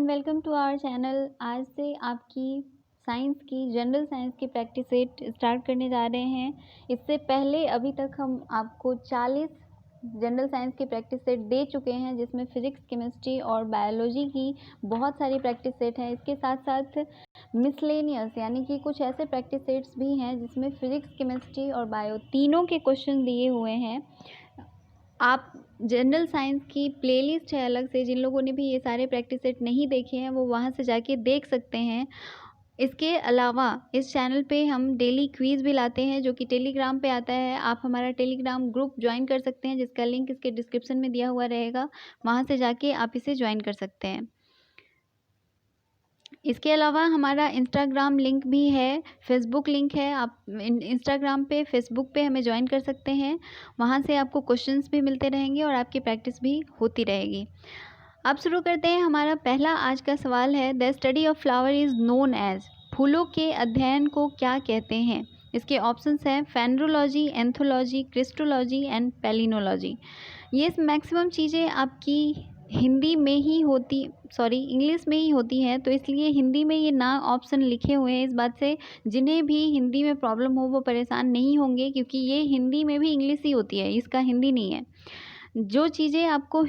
Welcome to our channel. आज से आपकी साइंस की जनरल साइंस की प्रैक्टिस सेट स्टार्ट करने जा रहे हैं। इससे पहले अभी तक हम आपको 40 जनरल साइंस की प्रैक्टिस सेट दे चुके हैं, जिसमें फिजिक्स, केमिस्ट्री और बायोलॉजी की बहुत सारी प्रैक्टिस सेट हैं। इसके साथ साथ मिसलेनियस यानी कि कुछ ऐसे प्रैक्टिस सेट्स भी हैं जिसमें फिजिक्स, केमिस्ट्री और बायो तीनों के क्वेश्चन दिए हुए हैं। आप जनरल साइंस की प्लेलिस्ट है अलग से, जिन लोगों ने भी ये सारे प्रैक्टिस सेट नहीं देखे हैं वो वहाँ से जाके देख सकते हैं। इसके अलावा इस चैनल पे हम डेली क्विज़ भी लाते हैं जो कि टेलीग्राम पे आता है। आप हमारा टेलीग्राम ग्रुप ज्वाइन कर सकते हैं, जिसका लिंक इसके डिस्क्रिप्शन में दिया हुआ रहेगा। वहाँ से जाके आप इसे ज्वाइन कर सकते हैं। इसके अलावा हमारा इंस्टाग्राम लिंक भी है, फेसबुक लिंक है। आप इंस्टाग्राम पे, फेसबुक पे हमें ज्वाइन कर सकते हैं। वहाँ से आपको क्वेश्चंस भी मिलते रहेंगे और आपकी प्रैक्टिस भी होती रहेगी। अब शुरू करते हैं। हमारा पहला आज का सवाल है, the study of flower is known as. फूलों के अध्ययन को क्या कहते हैं? इसके ऑप्शंस हैं फेनरोलॉजी, एंथोलॉजी, क्रिस्टोलॉजी एंड पेलिनोलॉजी। ये मैक्सिमम चीज़ें आपकी हिंदी में ही होती इंग्लिश में ही होती हैं, तो इसलिए हिंदी में ये ना ऑप्शन लिखे हुए हैं। इस बात से जिन्हें भी हिंदी में प्रॉब्लम हो वो परेशान नहीं होंगे, क्योंकि ये हिंदी में भी इंग्लिश ही होती है, इसका हिंदी नहीं है। जो चीज़ें आपको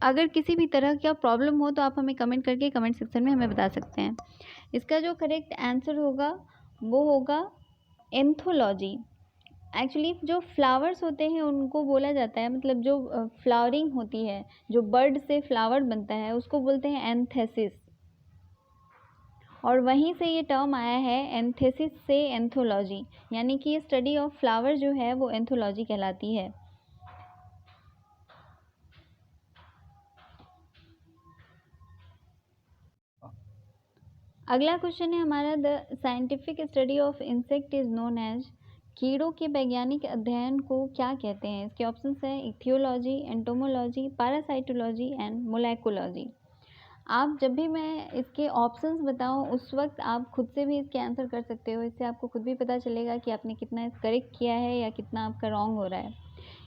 अगर किसी भी तरह का प्रॉब्लम हो तो आप हमें कमेंट करके कमेंट सेक्शन में हमें बता सकते हैं। इसका जो करेक्ट आंसर होगा वो होगा एंथोलॉजी। एक्चुअली जो फ्लावर्स होते हैं उनको बोला जाता है, मतलब जो फ्लावरिंग होती है, जो बर्ड से फ्लावर बनता है, उसको बोलते हैं एंथेसिस। और वहीं से ये टर्म आया है, एंथेसिस से एंथोलॉजी, यानी कि ये स्टडी ऑफ फ्लावर जो है वो एंथोलॉजी कहलाती है। अगला क्वेश्चन है हमारा, the scientific study of insect is known as. कीड़ों के वैज्ञानिक अध्ययन को क्या कहते हैं? इसके ऑप्शंस हैं इथियोलॉजी, एंटोमोलॉजी, पैरासाइटोलॉजी एंड मोलेकुलॉजी। आप जब भी मैं इसके ऑप्शंस बताऊं उस वक्त आप खुद से भी इसके आंसर कर सकते हो। इससे आपको खुद भी पता चलेगा कि आपने कितना करेक्ट किया है या कितना आपका रॉन्ग हो रहा है।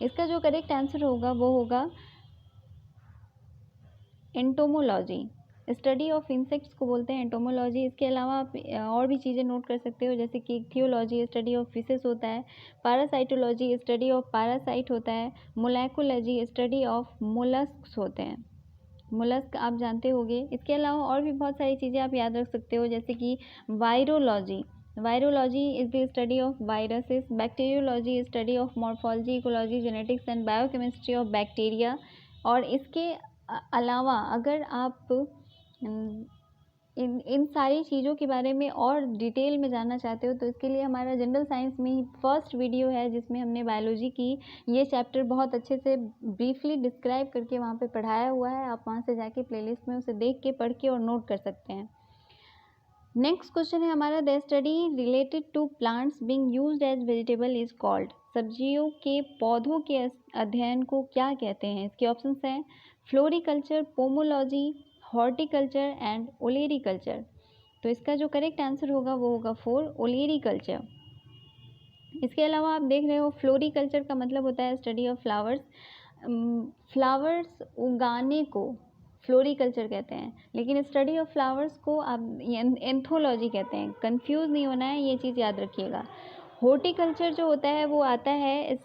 इसका जो करेक्ट आंसर होगा वो होगा एंटोमोलॉजी। स्टडी ऑफ इंसेक्ट्स को बोलते हैं एंटोमोलॉजी। इसके अलावा आप और भी चीज़ें नोट कर सकते हो, जैसे कि थियोलॉजी स्टडी ऑफ फिशेस होता है, पैरासाइटोलॉजी स्टडी ऑफ पैरासाइट होता है, मोलेकुलॉजी स्टडी ऑफ मोलस्क्स होते हैं। मोलस्क आप जानते होंगे। इसके अलावा और भी बहुत सारी चीज़ें आप याद रख सकते हो, जैसे कि virology. Virology is the study of viruses. Bacteriology study of morphology, ecology, genetics and biochemistry of bacteria. और इसके अलावा अगर आप इन सारी चीज़ों के बारे में और डिटेल में जानना चाहते हो तो इसके लिए हमारा जनरल साइंस में ही फर्स्ट वीडियो है, जिसमें हमने बायोलॉजी की ये चैप्टर बहुत अच्छे से ब्रीफली डिस्क्राइब करके वहाँ पे पढ़ाया हुआ है। आप वहाँ से जाके प्लेलिस्ट में उसे देख के, पढ़ के और नोट कर सकते हैं। नेक्स्ट क्वेश्चन है हमारा, the study related to plants being used as vegetable is called. सब्जियों के पौधों के अध्ययन को क्या कहते हैं? इसके ऑप्शंस हैं floriculture, pomology, horticulture and olericulture. तो इसका जो करेक्ट आंसर होगा वो होगा 4, ओलेरीकल्चर। इसके अलावा आप देख रहे हो फ्लोरिकल्चर का मतलब होता है स्टडी ऑफ फ्लावर्स। फ्लावर्स उगाने को फ्लोरिकल्चर कहते हैं, लेकिन स्टडी ऑफ फ्लावर्स को आप एंथोलॉजी कहते हैं। कंफ्यूज नहीं होना है, ये चीज़ याद रखिएगा। हॉर्टिकल्चर जो होता है वो आता है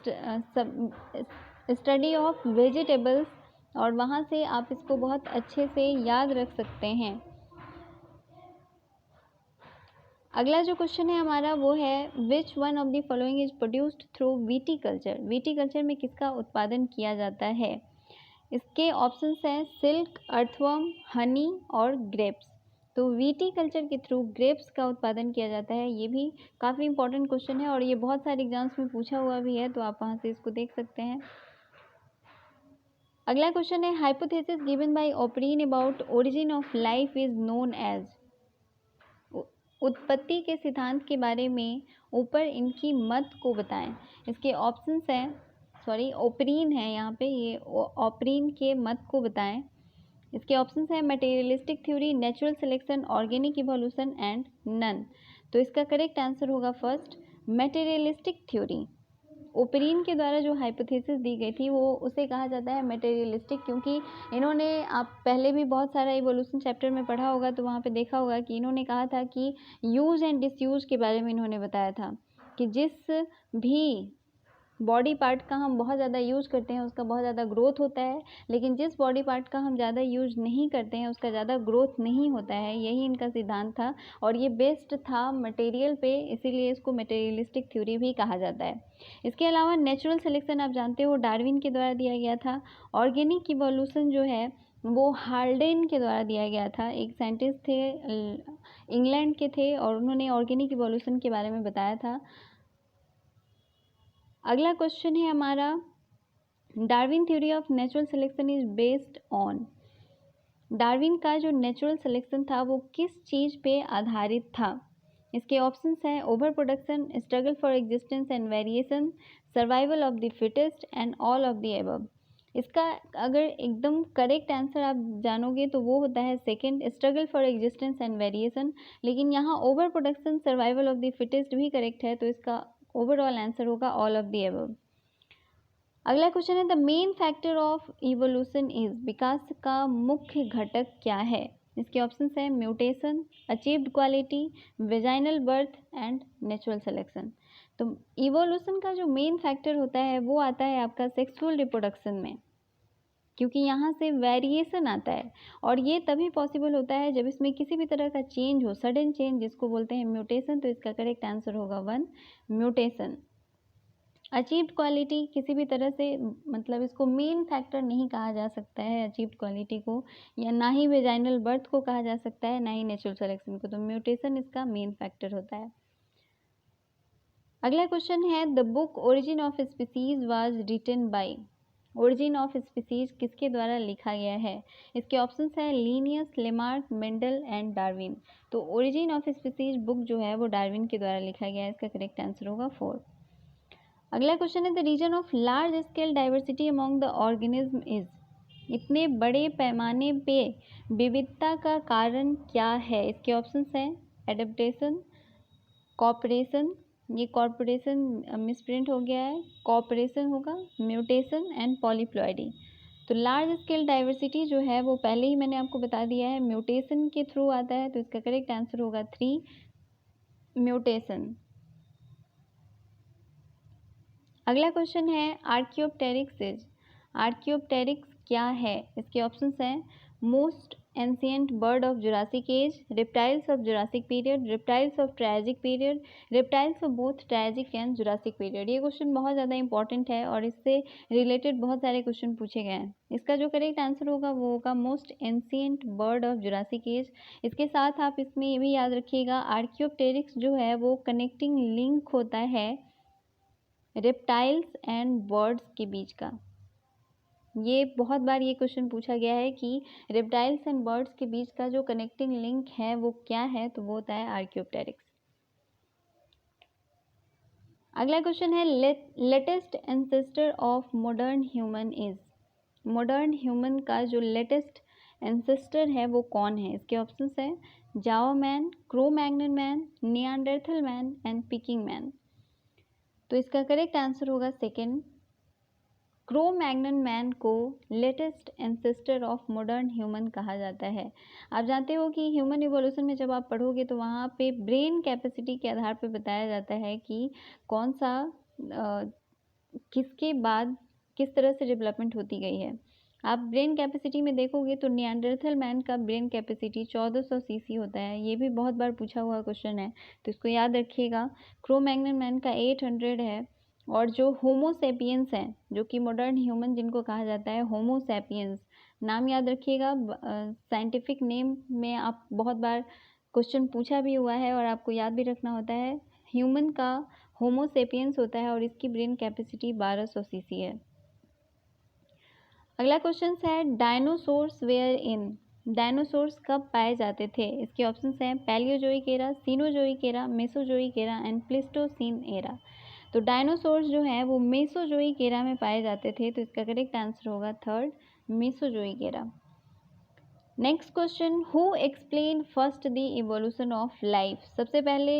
स्टडी ऑफ वेजिटेबल्स, और वहाँ से आप इसको बहुत अच्छे से याद रख सकते हैं। अगला जो क्वेश्चन है हमारा वो है, which one of the following is produced through viticulture. Viticulture में किसका उत्पादन किया जाता है? इसके ऑप्शंस हैं सिल्क, अर्थवर्म, हनी और ग्रेप्स। तो वीटिकल्चर के थ्रू ग्रेप्स का उत्पादन किया जाता है। ये भी काफ़ी इंपॉर्टेंट क्वेश्चन है और ये बहुत सारे एग्जाम्स में पूछा हुआ भी है, तो आप वहाँ से इसको देख सकते हैं। अगला क्वेश्चन है, hypothesis given by Oparin about origin of life is known as. उत्पत्ति के सिद्धांत के बारे में ऊपर इनकी मत को बताएं। इसके ऑप्शंस हैं, ओपरीन है यहाँ पे, ये ओपरीन के मत को बताएं। इसके ऑप्शंस हैं materialistic theory, natural selection, organic evolution and none. तो इसका करेक्ट आंसर होगा फर्स्ट, मटेरियलिस्टिक थ्योरी। ओपरीन के द्वारा जो हाइपोथेसिस दी गई थी वो उसे कहा जाता है मटेरियलिस्टिक, क्योंकि इन्होंने, आप पहले भी बहुत सारा इवोल्यूशन चैप्टर में पढ़ा होगा तो वहाँ पे देखा होगा कि इन्होंने कहा था कि यूज़ एंड डिसयूज़ के बारे में इन्होंने बताया था कि जिस भी बॉडी पार्ट का हम बहुत ज़्यादा यूज़ करते हैं उसका बहुत ज़्यादा ग्रोथ होता है, लेकिन जिस बॉडी पार्ट का हम ज़्यादा यूज़ नहीं करते हैं उसका ज़्यादा ग्रोथ नहीं होता है। यही इनका सिद्धांत था और ये बेस्ड था मटेरियल पे, इसीलिए इसको मटेरियलिस्टिक थ्योरी भी कहा जाता है। इसके अलावा नेचुरल सिलेक्शन आप जानते हो डार्विन के द्वारा दिया गया था। ऑर्गेनिक इवोल्यूशन जो है वो हाल्डेन के द्वारा दिया गया था। एक साइंटिस्ट थे, इंग्लैंड के थे, और उन्होंने ऑर्गेनिक इवोल्यूशन के बारे में बताया था। अगला क्वेश्चन है हमारा, Darwin theory of natural selection is based on. Darwin का जो नेचुरल सिलेक्शन था वो किस चीज़ पे आधारित था? इसके ऑप्शंस हैं over production, struggle for existence and variation, survival of the fittest and all of the above. इसका अगर एकदम करेक्ट आंसर आप जानोगे तो वो होता है second, struggle for existence and variation, लेकिन यहाँ over production, survival of the fittest भी करेक्ट है, तो इसका ओवरऑल आंसर होगा ऑल ऑफ द एबव। अगला क्वेश्चन है the main factor of evolution is. विकास का मुख्य घटक क्या है? इसके ऑप्शंस हैं mutation, achieved quality, vaginal birth and natural selection. तो इवोल्यूशन का जो मेन फैक्टर होता है वो आता है आपका सेक्सुअल रिप्रोडक्शन में, क्योंकि यहाँ से वेरिएशन आता है और ये तभी पॉसिबल होता है जब इसमें किसी भी तरह का चेंज हो, सडन चेंज जिसको बोलते हैं म्यूटेशन। तो इसका करेक्ट आंसर होगा 1, म्यूटेशन। अचीव्ड क्वालिटी किसी भी तरह से, मतलब इसको मेन फैक्टर नहीं कहा जा सकता है अचीव्ड क्वालिटी को, या ना ही वेजाइनल बर्थ को कहा जा सकता है, ना ही नेचुरल सिलेक्शन को। तो म्यूटेशन इसका मेन फैक्टर होता है। अगला क्वेश्चन है the book origin of species was written by. Origin of species किसके द्वारा लिखा गया है? इसके ऑप्शंस हैं Linnaeus, Lamarck, Mendel and Darwin. तो ओरिजिन ऑफ स्पीसीज बुक जो है वो डार्विन के द्वारा लिखा गया है। इसका करेक्ट आंसर होगा 4। अगला क्वेश्चन है the reason of large scale diversity among the organism is. इतने बड़े पैमाने पे विविधता का कारण क्या है? इसके ऑप्शंस हैं एडेप्टेशन, कॉपरेशन, ये कॉर्पोरेशन मिसप्रिंट हो गया है, कॉपरेशन होगा, म्यूटेशन एंड पॉलीप्लॉइडी। तो लार्ज स्केल डाइवर्सिटी जो है वो पहले ही मैंने आपको बता दिया है म्यूटेशन के थ्रू आता है। तो इसका करेक्ट आंसर होगा 3, म्यूटेशन। अगला क्वेश्चन है आर्कियोप्टेरिक्स इज। आर्कियोप्टेरिक्स क्या है? इसके ऑप्शंस हैं most ancient bird of Jurassic age, reptiles of Jurassic period, reptiles of Triassic period, reptiles of both Triassic and Jurassic period. ये क्वेश्चन बहुत ज़्यादा इंपॉर्टेंट है और इससे रिलेटेड बहुत सारे क्वेश्चन पूछे गए हैं। इसका जो करेक्ट आंसर होगा वो होगा most ancient bird of Jurassic age. इसके साथ आप इसमें ये भी याद रखिएगा आर्कियोप्टेरिक्स जो है वो कनेक्टिंग लिंक होता है रेप्टाइल्स एंड बर्ड्स के बीच का। ये बहुत बार ये क्वेश्चन पूछा गया है कि रेप्टाइल्स एंड बर्ड्स के बीच का जो कनेक्टिंग लिंक है वो क्या है? तो वो होता है आर्कियोप्टेरिक्स। अगला क्वेश्चन है latest ancestor of modern human is. Modern human का जो लेटेस्ट एंसेस्टर है वो कौन है? इसके ऑप्शंस हैं जावा man, crow Magnon man, Neanderthal man and picking man. तो इसका करेक्ट आंसर होगा सेकेंड, क्रो मैग्नन मैन को latest ancestor of modern human कहा जाता है। आप जानते हो कि ह्यूमन इवोल्यूशन में जब आप पढ़ोगे तो वहाँ पे ब्रेन कैपेसिटी के आधार पर बताया जाता है कि कौन सा किसके बाद किस तरह से डेवलपमेंट होती गई है। आप ब्रेन कैपेसिटी में देखोगे तो निएंडरथल मैन का ब्रेन कैपेसिटी 1400 सीसी होता है। ये भी बहुत बार पूछा हुआ क्वेश्चन है तो इसको याद रखिएगा। क्रो मैग्नन मैन का 800 है। और जो होमो सेपियंस हैं, जो कि मॉडर्न ह्यूमन जिनको कहा जाता है होमो सेपियंस, नाम याद रखिएगा। साइंटिफिक नेम में आप बहुत बार क्वेश्चन पूछा भी हुआ है और आपको याद भी रखना होता है। ह्यूमन का होमो सेपियंस होता है और इसकी ब्रेन कैपेसिटी 1200 सीसी है। अगला क्वेश्चन है डायनासोर्स वेयर इन। डायनासोर्स कब पाए जाते थे? इसके ऑप्शंस हैं Palaeozoic era, Cenozoic era, Mesozoic era and Pleistocene era. तो डायनासोर्स जो है वो मेसोजोइक एरा में पाए जाते थे। तो इसका करेक्ट आंसर होगा 3rd, Mesozoic era. Next question, who explain first the evolution of life. सबसे पहले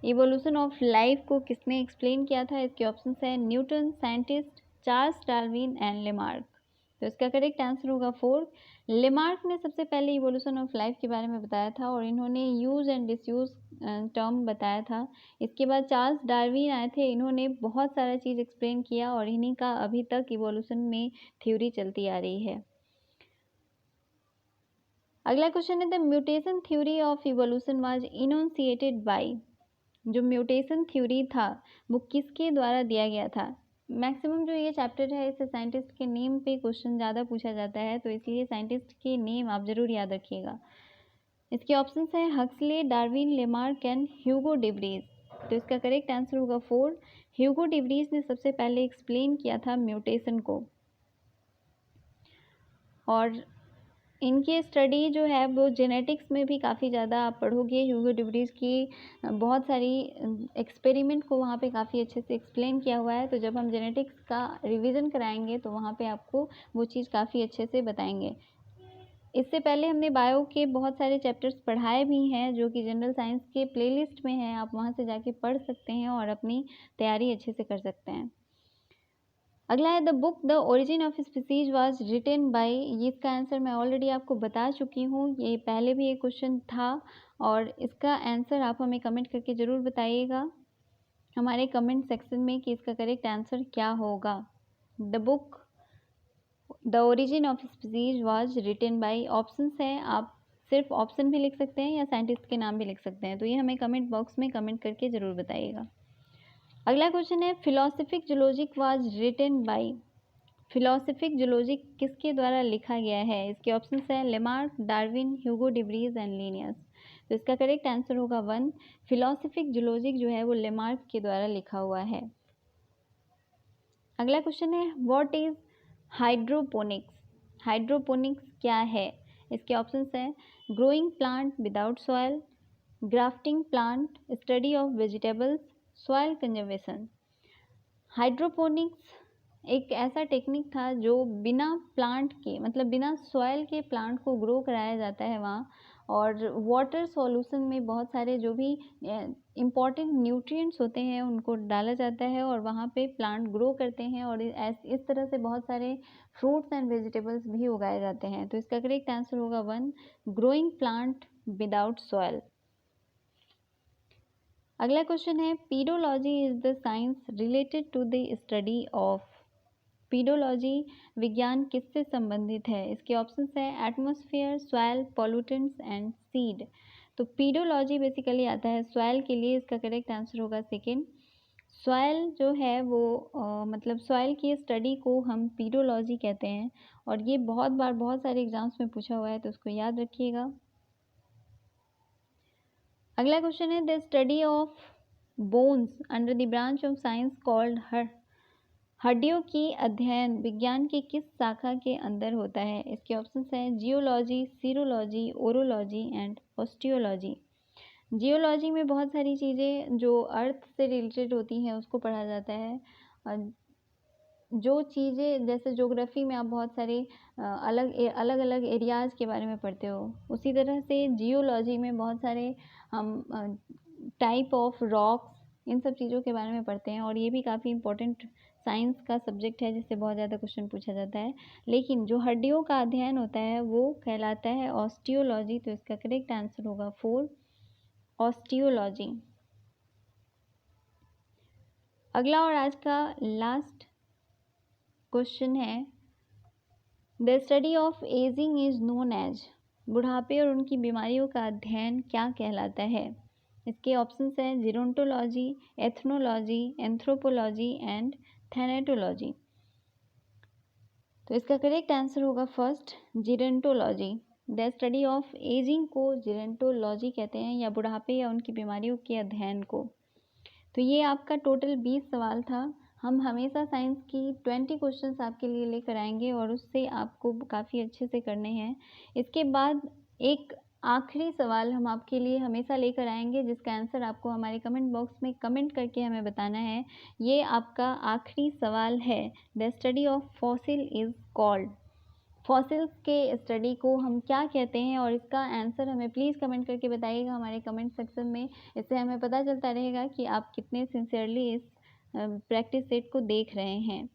इवोल्यूशन ऑफ लाइफ को किसने एक्सप्लेन किया था? इसके ऑप्शन है Newton, scientist, Charles Darwin and Lamarck. तो इसका करेक्ट आंसर होगा 4। लेमार्क ने सबसे पहले इवोल्यूशन ऑफ लाइफ के बारे में बताया था और इन्होंने यूज एंड डिसयूज टर्म बताया था। इसके बाद चार्ल्स डार्विन आए थे, इन्होंने बहुत सारा चीज़ एक्सप्लेन किया और इन्हीं का अभी तक इवोल्यूशन में थ्योरी चलती आ रही है। अगला क्वेश्चन है the mutation theory of evolution was enunciated by. जो म्यूटेशन थ्योरी था वो किसके द्वारा दिया गया था? मैक्सिमम जो ये चैप्टर है इससे साइंटिस्ट के नेम पे क्वेश्चन ज़्यादा पूछा जाता है, तो इसलिए साइंटिस्ट के नेम आप ज़रूर याद रखिएगा। इसके ऑप्शन हैं Huxley, Darwin, Lamarck and Hugo de Vries. तो इसका करेक्ट आंसर होगा 4। ह्यूगो डिवरीज ने सबसे पहले एक्सप्लेन किया था म्यूटेशन को और इनकी स्टडी जो है वो जेनेटिक्स में भी काफ़ी ज़्यादा आप पढ़ोगे। ह्यूगो डिवरीज की बहुत सारी एक्सपेरिमेंट को वहाँ पे काफ़ी अच्छे से एक्सप्लेन किया हुआ है, तो जब हम जेनेटिक्स का रिवीजन कराएंगे तो वहाँ पे आपको वो चीज़ काफ़ी अच्छे से बताएंगे। इससे पहले हमने बायो के बहुत सारे चैप्टर्स पढ़ाए भी हैं जो कि जनरल साइंस के प्लेलिस्ट में हैं, आप वहाँ से जाके पढ़ सकते हैं और अपनी तैयारी अच्छे से कर सकते हैं। अगला है the book the origin of species was written by. ये इसका आंसर मैं ऑलरेडी आपको बता चुकी हूँ, ये पहले भी एक क्वेश्चन था और इसका आंसर आप हमें कमेंट करके ज़रूर बताइएगा हमारे कमेंट सेक्शन में कि इसका करेक्ट आंसर क्या होगा। The book the origin of species was written by. Options हैं, आप सिर्फ ऑप्शन भी लिख सकते हैं या साइंटिस्ट के नाम भी लिख सकते हैं, तो ये हमें कमेंट बॉक्स में कमेंट करके ज़रूर बताइएगा। अगला क्वेश्चन है Philosophie Zoologique was written by. Philosophie Zoologique किसके द्वारा लिखा गया है? इसके ऑप्शंस हैं Lamarck, Darwin, Hugo de Vries and Linnaeus. तो इसका करेक्ट आंसर होगा 1। फिलोसफिक जूलॉजिक जो है वो लेमार्क के द्वारा लिखा हुआ है। अगला क्वेश्चन है व्हाट इज हाइड्रोपोनिक्स। हाइड्रोपोनिक्स क्या है? इसके ऑप्शंस हैं growing plant without soil, grafting plant, study of vegetables, soil conservation. Hydroponics एक ऐसा टेक्निक था जो बिना प्लांट के मतलब बिना सॉयल के प्लांट को ग्रो कराया जाता है वहाँ, और वाटर सॉल्यूशन में बहुत सारे जो भी इम्पॉर्टेंट न्यूट्रिएंट्स होते हैं उनको डाला जाता है और वहाँ पे प्लांट ग्रो करते हैं और इस तरह से बहुत सारे फ्रूट्स एंड वेजिटेबल्स भी उगाए जाते हैं। तो इसका करेक्ट आंसर होगा 1, ग्रोइंग प्लांट विदाउट सॉयल। अगला क्वेश्चन है pedology is the science related to the study of. Pedology विज्ञान किससे संबंधित है? इसके ऑप्शंस हैं atmosphere, soil, pollutants and seed. तो पीडोलॉजी बेसिकली आता है सॉइल के लिए, इसका करेक्ट आंसर होगा 2। सॉइल जो है वो मतलब सॉइल की स्टडी को हम पीडोलॉजी कहते हैं और ये बहुत बार बहुत सारे एग्जाम्स में पूछा हुआ है, तो उसको याद रखिएगा। अगला क्वेश्चन है the study of bones under the branch of science called हड्डियों की अध्ययन विज्ञान की किस शाखा के अंदर होता है? इसके ऑप्शंस हैं geology, serology, orology and osteology. Geology में बहुत सारी चीज़ें जो अर्थ से रिलेटेड होती हैं उसको पढ़ा जाता है। जो चीज़ें जैसे ज्योग्राफी में आप बहुत सारे अलग अलग एरियाज़ के बारे में पढ़ते हो, उसी तरह से जियोलॉजी में बहुत सारे हम टाइप ऑफ रॉक्स इन सब चीज़ों के बारे में पढ़ते हैं और ये भी काफ़ी इंपॉर्टेंट साइंस का सब्जेक्ट है जिससे बहुत ज़्यादा क्वेश्चन पूछा जाता है। लेकिन जो हड्डियों का अध्ययन होता है वो कहलाता है ऑस्टियोलॉजी। तो इसका करेक्ट आंसर होगा 4, ऑस्टियोलॉजी। अगला और आज का लास्ट क्वेश्चन है the study of ageing is known as. बुढ़ापे और उनकी बीमारियों का अध्ययन क्या कहलाता है? इसके ऑप्शंस हैं जीरोंटोलॉजी, एथनोलॉजी, एंथ्रोपोलॉजी एंड थैनेटोलॉजी। तो इसका करेक्ट आंसर होगा 1, जीरोंटोलॉजी। द स्टडी ऑफ एजिंग को जीरोंटोलॉजी कहते हैं या बुढ़ापे या उनकी बीमारियों के अध्ययन को। तो ये आपका टोटल 20 सवाल था। हम हमेशा साइंस की 20 क्वेश्चंस आपके लिए लेकर आएंगे और उससे आपको काफ़ी अच्छे से करने हैं। इसके बाद एक आखिरी सवाल हम आपके लिए हमेशा लेकर आएंगे जिसका आंसर आपको हमारे कमेंट बॉक्स में कमेंट करके हमें बताना है। ये आपका आखिरी सवाल है the study of fossil is called. Fossils के स्टडी को हम क्या कहते हैं, और इसका आंसर हमें प्लीज़ कमेंट करके बताइएगा हमारे कमेंट सेक्शन में। इससे हमें पता चलता रहेगा कि आप कितने सिंसियरली इस प्रैक्टिस सेट को देख रहे हैं।